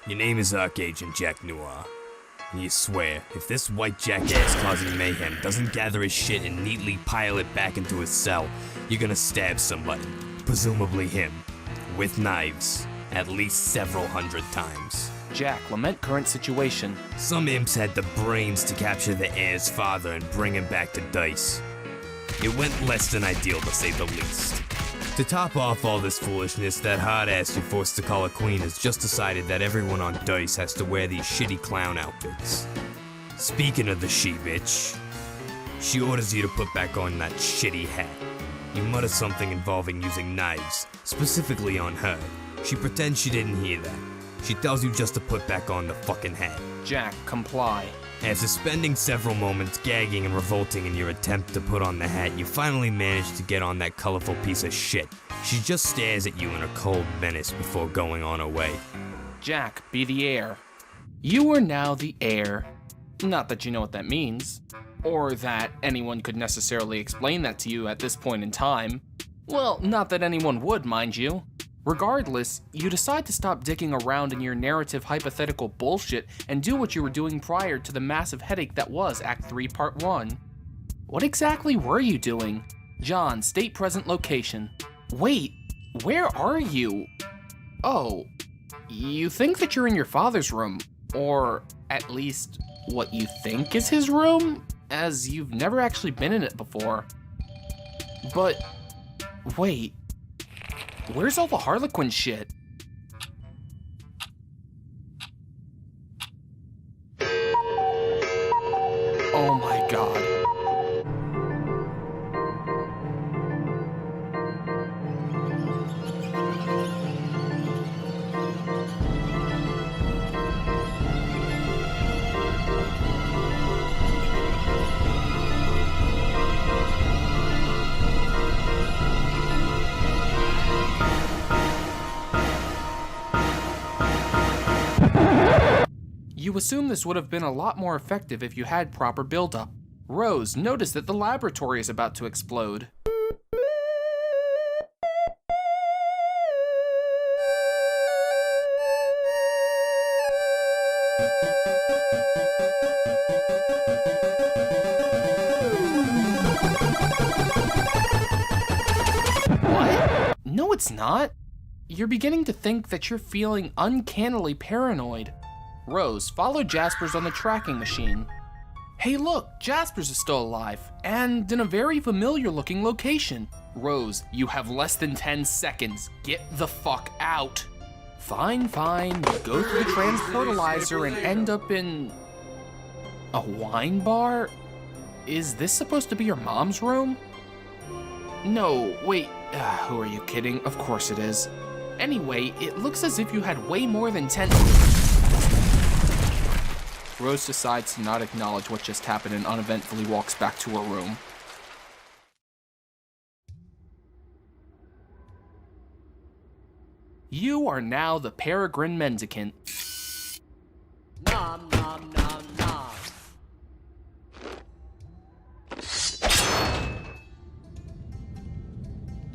Your name is Archagent Jack Noir. And you swear, if this white jackass causing mayhem doesn't gather his shit and neatly pile it back into his cell, you're gonna stab somebody, presumably him, with knives, at least several hundred times. Jack, lament current situation. Some imps had the brains to capture the heir's father and bring him back to Dice. It went less than ideal, to say the least. To top off all this foolishness, that hard-ass you forced to call a queen has just decided that everyone on Dice has to wear these shitty clown outfits. Speaking of the she-bitch, she orders you to put back on that shitty hat. You mutter something involving using knives, specifically on her. She pretends she didn't hear that. She tells you just to put back on the fucking hat. Jack, comply. After spending several moments gagging and revolting in your attempt to put on the hat, you finally manage to get on that colorful piece of shit. She just stares at you in a cold menace before going on her way. Jack, be the heir. You are now the heir. Not that you know what that means, or that anyone could necessarily explain that to you at this point in time. Well, not that anyone would, mind you. Regardless, you decide to stop dicking around in your narrative hypothetical bullshit and do what you were doing prior to the massive headache that was Act 3, Part 1. What exactly were you doing? John, state present location. Wait, where are you? Oh, you think that you're in your father's room, or at least what you think is his room, as you've never actually been in it before. But, wait. Where's all the Hardlyquin shit? Oh my god. You assume this would have been a lot more effective if you had proper build-up. Rose, notice that the laboratory is about to explode. What? No, it's not. You're beginning to think that you're feeling uncannily paranoid. Rose, follow Jaspers on the tracking machine. Hey look, Jaspers is still alive, and in a very familiar looking location. Rose, you have less than 10 seconds. Get the fuck out. Fine. You go through the transportalizer and end up in... a wine bar? Is this supposed to be your mom's room? No, wait, who are you kidding? Of course it is. Anyway, it looks as if you had way more than 10... Rose decides to not acknowledge what just happened and uneventfully walks back to her room. You are now the Peregrine Mendicant. Nom nom nom nom.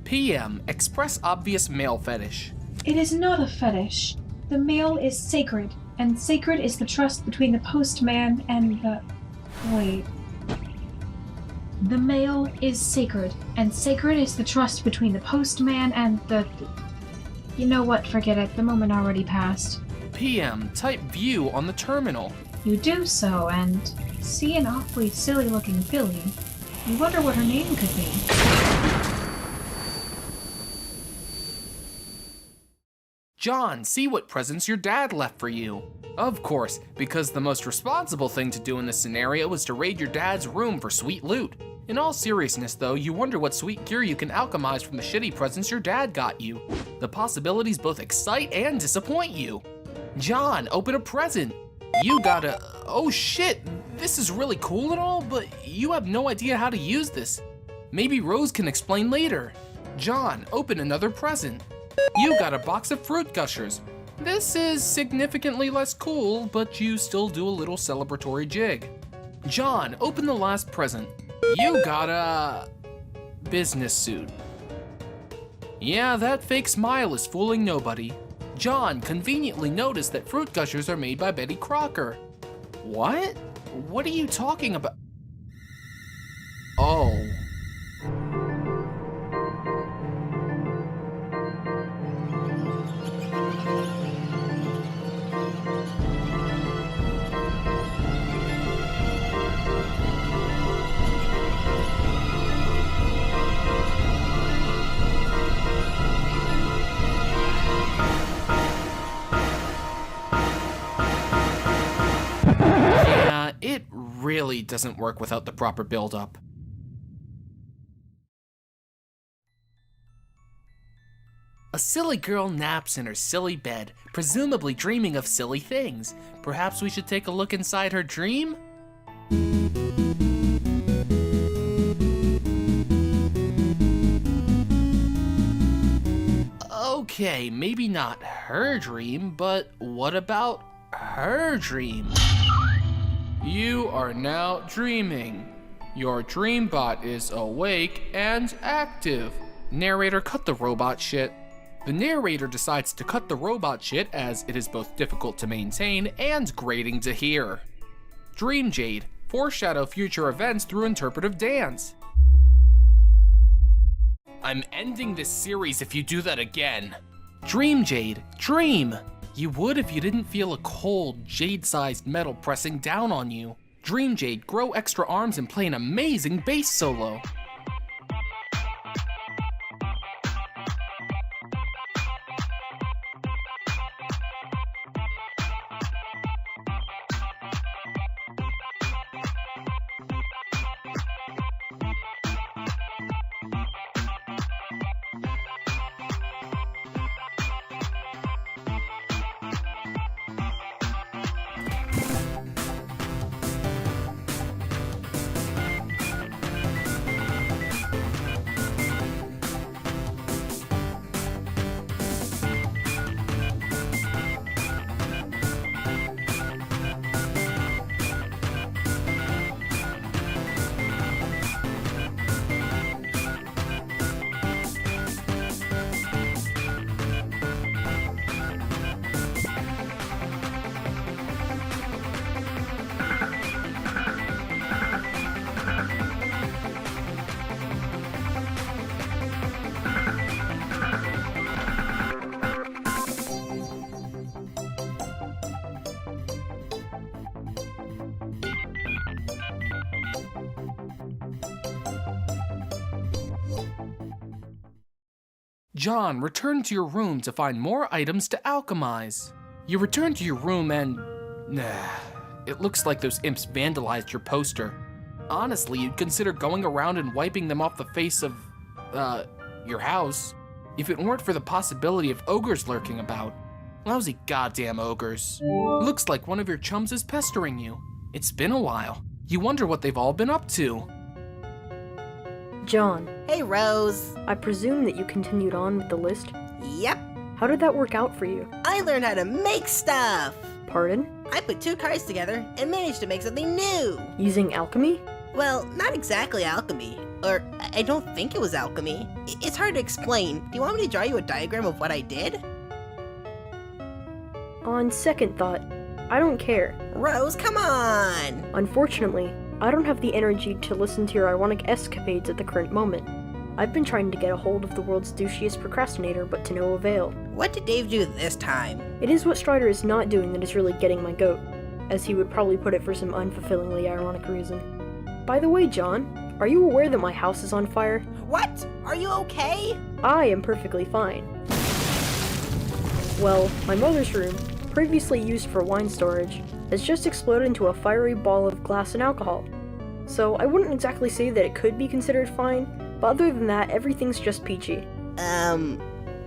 PM, express obvious male fetish. It is not a fetish. The male is sacred, and sacred is the trust between the postman and the... Wait. The male is sacred, and sacred is the trust between the postman and the... You know what, forget it, the moment already passed. PM, type view on the terminal. You do so, and see an awfully silly-looking filly. You wonder what her name could be. John, see what presents your dad left for you. Of course, because the most responsible thing to do in this scenario is to raid your dad's room for sweet loot. In all seriousness though, you wonder what sweet gear you can alchemize from the shitty presents your dad got you. The possibilities both excite and disappoint you. John, open a present. You got a... Oh shit, this is really cool and all, but you have no idea how to use this. Maybe Rose can explain later. John, open another present. You got a box of fruit gushers. This is significantly less cool, but you still do a little celebratory jig. John, open the last present. You got a... business suit. Yeah, that fake smile is fooling nobody. John conveniently noticed that fruit gushers are made by Betty Crocker. What? What are you talking about? Oh. Yeah, it really doesn't work without the proper build-up. A silly girl naps in her silly bed, presumably dreaming of silly things. Perhaps we should take a look inside her dream? Okay, maybe not her dream, but what about her dream? You are now dreaming. Your dream bot is awake and active. Narrator, cut the robot shit. The narrator decides to cut the robot shit as it is both difficult to maintain and grating to hear. Dream Jade, foreshadow future events through interpretive dance. I'm ending this series if you do that again. Dream Jade, dream! You would if you didn't feel a cold, jade-sized metal pressing down on you. Dream Jade, grow extra arms and play an amazing bass solo. John, return to your room to find more items to alchemize. You return to your room and... it looks like those imps vandalized your poster. Honestly, you'd consider going around and wiping them off the face of, your house, if it weren't for the possibility of ogres lurking about. Lousy goddamn ogres. Looks like one of your chums is pestering you. It's been a while. You wonder what they've all been up to. John, Hey, Rose. I presume that you continued on with the list? Yep, How did that work out for you? I learned how to make stuff. Pardon? I put two cards together and managed to make something new. Using alchemy? Well, not exactly alchemy. Or, I don't think it was alchemy. It's hard to explain. Do you want me to draw you a diagram of what I did? On second thought, I don't care. Rose, come on! Unfortunately, I don't have the energy to listen to your ironic escapades at the current moment. I've been trying to get a hold of the world's douchiest procrastinator, but to no avail. What did Dave do this time? It is what Strider is not doing that is really getting my goat, as he would probably put it for some unfulfillingly ironic reason. By the way, John, are you aware that my house is on fire? What? Are you okay? I am perfectly fine. Well, my mother's room, previously used for wine storage, has just exploded into a fiery ball of glass and alcohol. So I wouldn't exactly say that it could be considered fine, but other than that, everything's just peachy.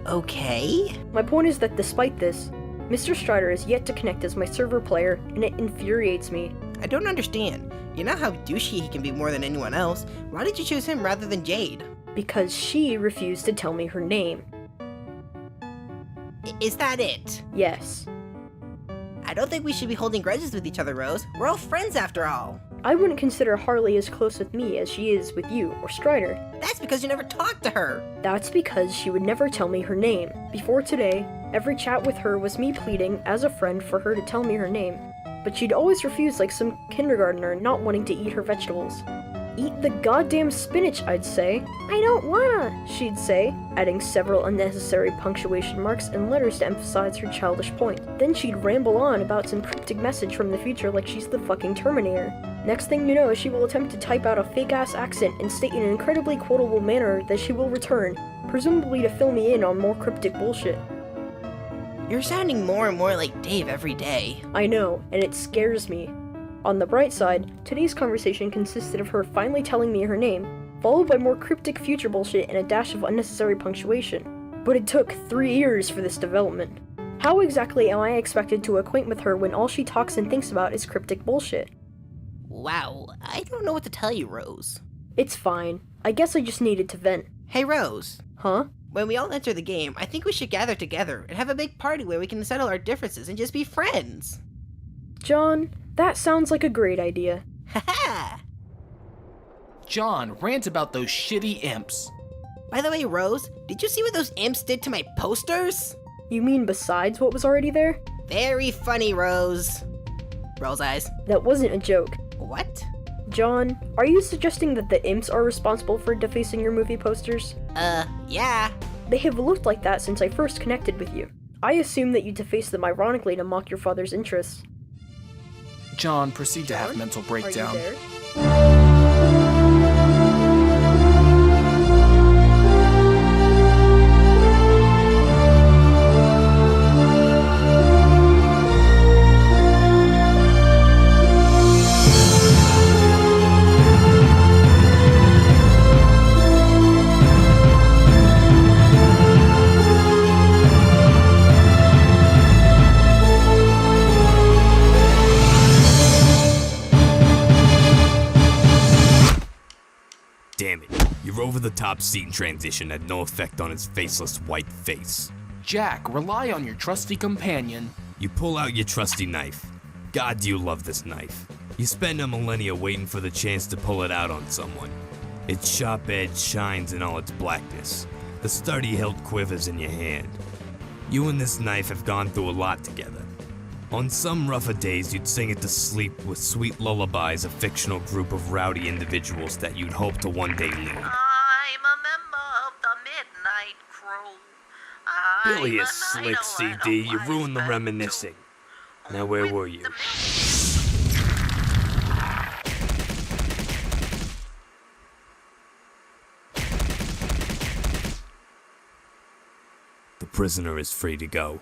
Okay? My point is that despite this, Mr. Strider is yet to connect as my server player, and it infuriates me. I don't understand. You know how douchey he can be more than anyone else. Why did you choose him rather than Jade? Because she refused to tell me her name. Is that it? Yes. I don't think we should be holding grudges with each other, Rose. We're all friends after all. I wouldn't consider Harley as close with me as she is with you or Strider. That's because you never talked to her. That's because she would never tell me her name. Before today, Every chat with her was me pleading, as a friend, for her to tell me her name, but she'd always refuse like some kindergartner not wanting to eat her vegetables. Eat the goddamn spinach, I'd say. I don't wanna, she'd say, adding several unnecessary punctuation marks and letters to emphasize her childish point. Then she'd ramble on about some cryptic message from the future like she's the fucking Terminator. Next thing you know, she will attempt to type out a fake-ass accent and state in an incredibly quotable manner that she will return, presumably to fill me in on more cryptic bullshit. You're sounding more and more like Dave every day. I know, and it scares me. On the bright side, today's conversation consisted of her finally telling me her name, followed by more cryptic future bullshit and a dash of unnecessary punctuation. But it took 3 years for this development. How exactly am I expected to acquaint with her when all she talks and thinks about is cryptic bullshit? Wow, I don't know what to tell you, Rose. It's fine. I guess I just needed to vent. Hey, Rose. Huh? When we all enter the game, I think we should gather together and have a big party where we can settle our differences and just be friends. John, that sounds like a great idea. Haha! John, rant about those shitty imps. By the way, Rose, did you see what those imps did to my posters? You mean besides what was already there? Very funny, Rose. Rose eyes. That wasn't a joke. What? John, are you suggesting that the imps are responsible for defacing your movie posters? Yeah. They have looked like that since I first connected with you. I assume that you defaced them ironically to mock your father's interests. John, proceed to have mental breakdown. Are you there? Damn it. Your over-the-top scene transition had no effect on his faceless white face. Jack, rely on your trusty companion. You pull out your trusty knife. God, do you love this knife. You spend a millennia waiting for the chance to pull it out on someone. Its sharp edge shines in all its blackness. The sturdy hilt quivers in your hand. You and this knife have gone through a lot together. On some rougher days, you'd sing it to sleep with sweet lullabies, a fictional group of rowdy individuals that you'd hope to one day lead. I'm a member of the Midnight Crew. Billy is slick, CD. You ruined the reminiscing. Now where were you? The prisoner is free to go.